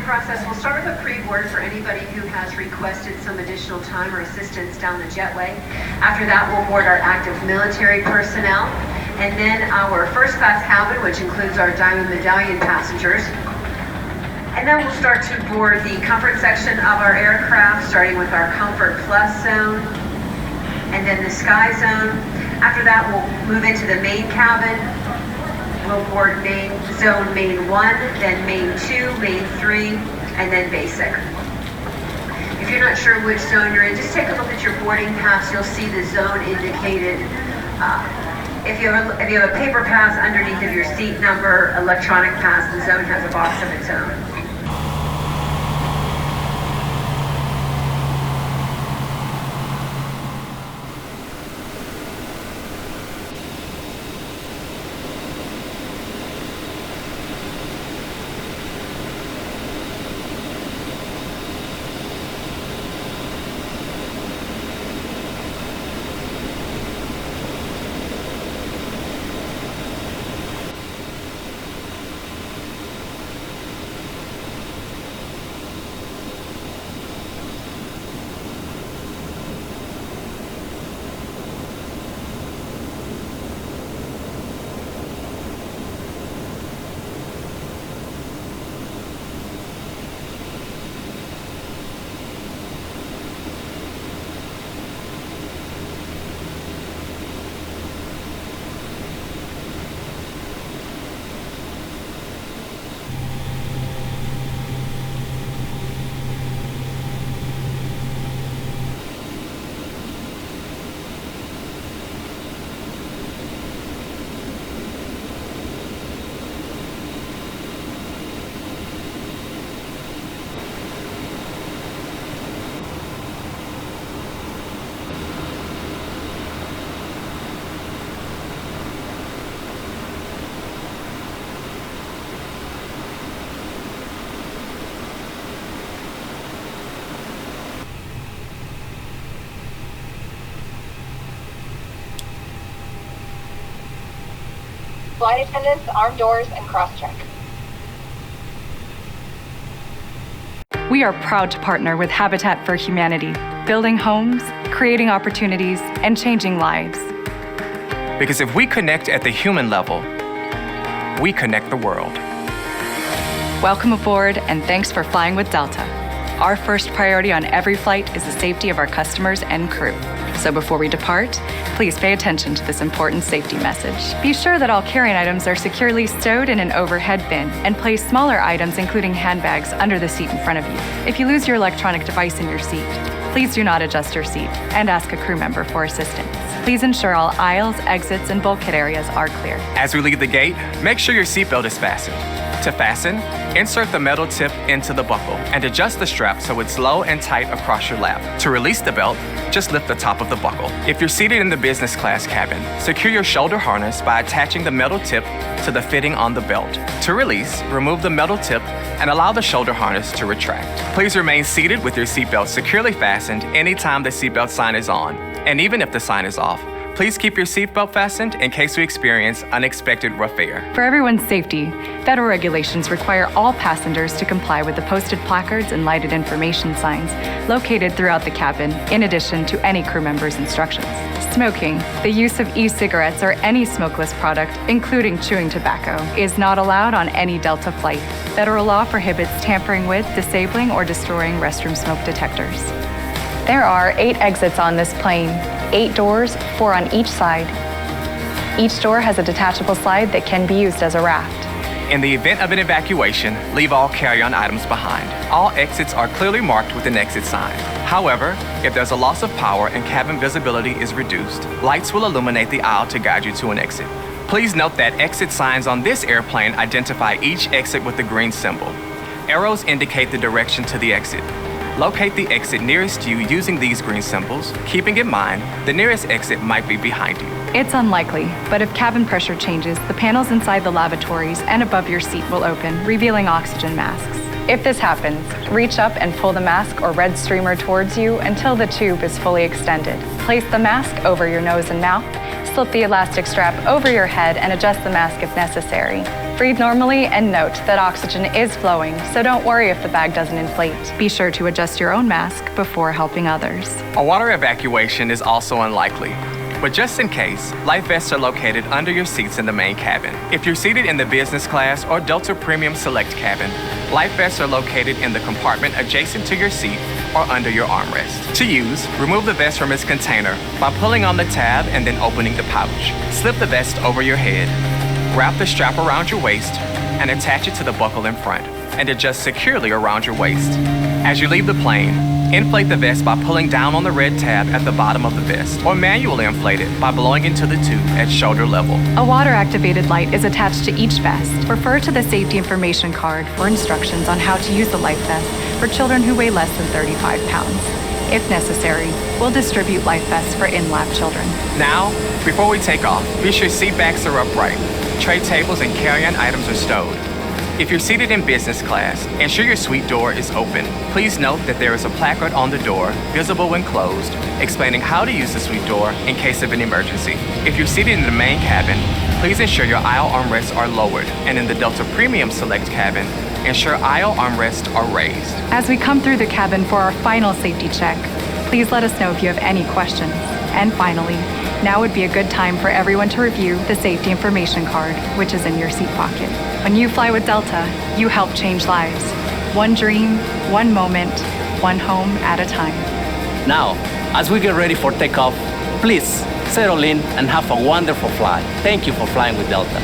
process, we'll start with a pre-board for anybody who has requested some additional time or assistance down the jetway. After that, we'll board our active military personnel, and then our first class cabin, which includes our Diamond Medallion passengers. And then we'll start to board the comfort section of our aircraft, starting with our Comfort Plus zone, and then the Sky zone. After that, we'll move into the main cabin. We'll board zone main 1, then main 2, main 3, and then basic. If you're not sure which zone you're in, just take a look at your boarding pass. You'll see the zone indicated. If you have a paper pass underneath of your seat number, electronic pass, the zone has a box of its own. Flight attendants, armed doors, and cross-check. We are proud to partner with Habitat for Humanity, building homes, creating opportunities, and changing lives. Because if we connect at the human level, we connect the world. Welcome aboard, and thanks for flying with Delta. Our first priority on every flight is the safety of our customers and crew. So before we depart, please pay attention to this important safety message. Be sure that all carry-on items are securely stowed in an overhead bin, and place smaller items, including handbags, under the seat in front of you. If you lose your electronic device in your seat, please do not adjust your seat and ask a crew member for assistance. Please ensure all aisles, exits, and bulkhead areas are clear. As we leave the gate, make sure your seatbelt is fastened. To fasten, insert the metal tip into the buckle and adjust the strap so it's low and tight across your lap. To release the belt, just lift the top of the buckle. If you're seated in the business class cabin, secure your shoulder harness by attaching the metal tip to the fitting on the belt. To release, remove the metal tip and allow the shoulder harness to retract. Please remain seated with your seatbelt securely fastened anytime the seatbelt sign is on. And even if the sign is off, please keep your seatbelt fastened in case we experience unexpected rough air. For everyone's safety, federal regulations require all passengers to comply with the posted placards and lighted information signs located throughout the cabin, in addition to any crew member's instructions. Smoking, the use of e-cigarettes or any smokeless product, including chewing tobacco, is not allowed on any Delta flight. Federal law prohibits tampering with, disabling, or destroying restroom smoke detectors. There are 8 exits on this plane, 8 doors, 4 on each side. Each door has a detachable slide that can be used as a raft. In the event of an evacuation, leave all carry-on items behind. All exits are clearly marked with an exit sign. However, if there's a loss of power and cabin visibility is reduced, lights will illuminate the aisle to guide you to an exit. Please note that exit signs on this airplane identify each exit with a green symbol. Arrows indicate the direction to the exit. Locate the exit nearest you using these green symbols, keeping in mind the nearest exit might be behind you. It's unlikely, but if cabin pressure changes, the panels inside the lavatories and above your seat will open, revealing oxygen masks. If this happens, reach up and pull the mask or red streamer towards you until the tube is fully extended. Place the mask over your nose and mouth, slip the elastic strap over your head, and adjust the mask if necessary. Breathe normally and note that oxygen is flowing, so don't worry if the bag doesn't inflate. Be sure to adjust your own mask before helping others. A water evacuation is also unlikely. But just in case, life vests are located under your seats in the main cabin. If you're seated in the business class or Delta Premium Select cabin, life vests are located in the compartment adjacent to your seat or under your armrest. To use, remove the vest from its container by pulling on the tab and then opening the pouch. Slip the vest over your head, wrap the strap around your waist, and attach it to the buckle in front, and adjust securely around your waist. As you leave the plane, inflate the vest by pulling down on the red tab at the bottom of the vest, or manually inflate it by blowing into the tube at shoulder level. A water-activated light is attached to each vest. Refer to the safety information card for instructions on how to use the life vest for children who weigh less than 35 pounds. If necessary, we'll distribute life vests for in-lab children. Now, before we take off, be sure seat backs are upright, tray tables and carry-on items are stowed. If you're seated in business class, ensure your suite door is open. Please note that there is a placard on the door, visible when closed, explaining how to use the suite door in case of an emergency. If you're seated in the main cabin, please ensure your aisle armrests are lowered, and in the Delta Premium Select cabin, ensure aisle armrests are raised. As we come through the cabin for our final safety check, please let us know if you have any questions. And finally, now would be a good time for everyone to review the safety information card, which is in your seat pocket. When you fly with Delta, you help change lives. One dream, one moment, one home at a time. Now, as we get ready for takeoff, please settle in and have a wonderful flight. Thank you for flying with Delta.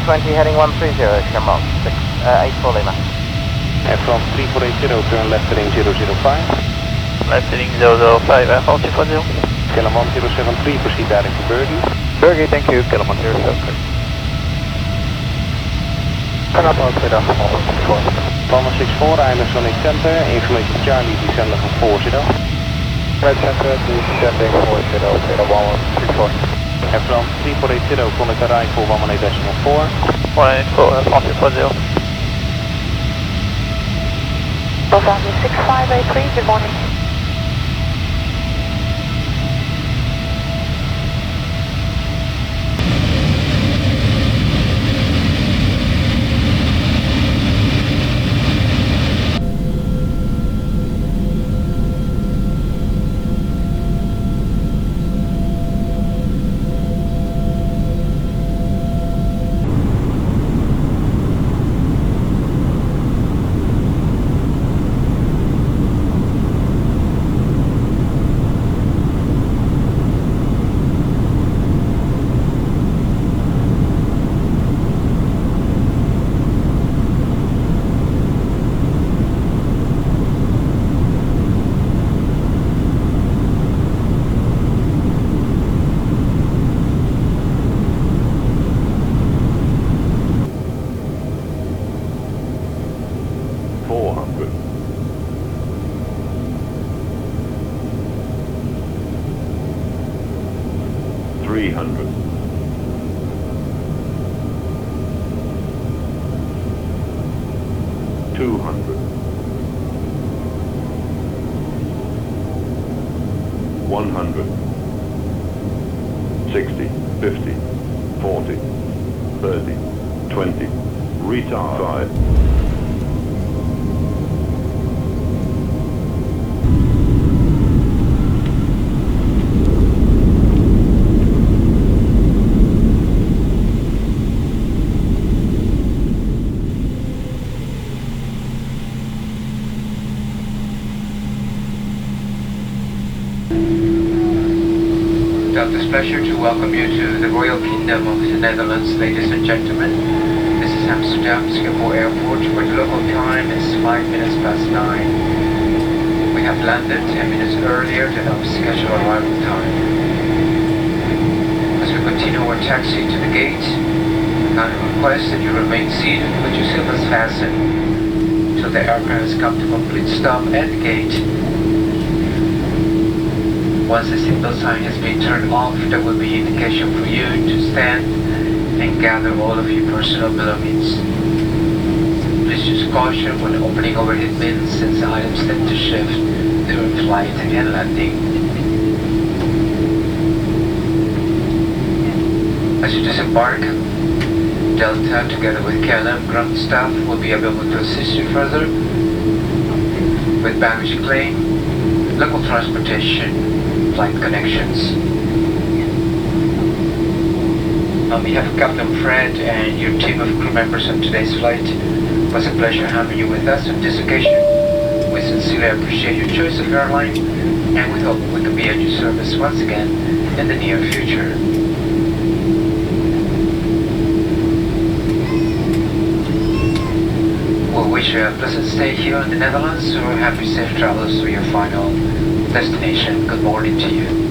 320 heading 130, Shamrock, 84 Lima. From 3480, turn left heading 005. Left heading 005, Alpha 240. Kellerman 073, proceed direct to Bergen. Bergen, thank you, Kellerman 073. And up on 64. 164, IMS running center, information Charlie, descending from 40. Red center, descending 40, data 1164. And from 3480, contact arrive for 118.4. 184, Alpha 240. November 6583, good morning. It's a pleasure to welcome you to the Royal Kingdom of the Netherlands, ladies and gentlemen. This is Amsterdam Schiphol Airport, where the local time is 5 minutes past 9. We have landed 10 minutes earlier than our scheduled arrival time. As we continue our taxi to the gate, I kindly request that you remain seated with your seatbelts fastened till the aircraft has come to complete stop at the gate. Once the seatbelt sign has been turned off, there will be indication for you to stand and gather all of your personal belongings. Please use caution when opening overhead bins, since items tend to shift during flight and landing. As you disembark, Delta, together with KLM ground staff, will be available to assist you further with baggage claim, local transportation, flight connections. On behalf of Captain Fred and your team of crew members on today's flight, it was a pleasure having you with us on this occasion. We sincerely appreciate your choice of airline, and we hope we can be at your service once again in the near future. We wish you a pleasant stay here in the Netherlands, or happy safe travels to your final destination. Good morning to you.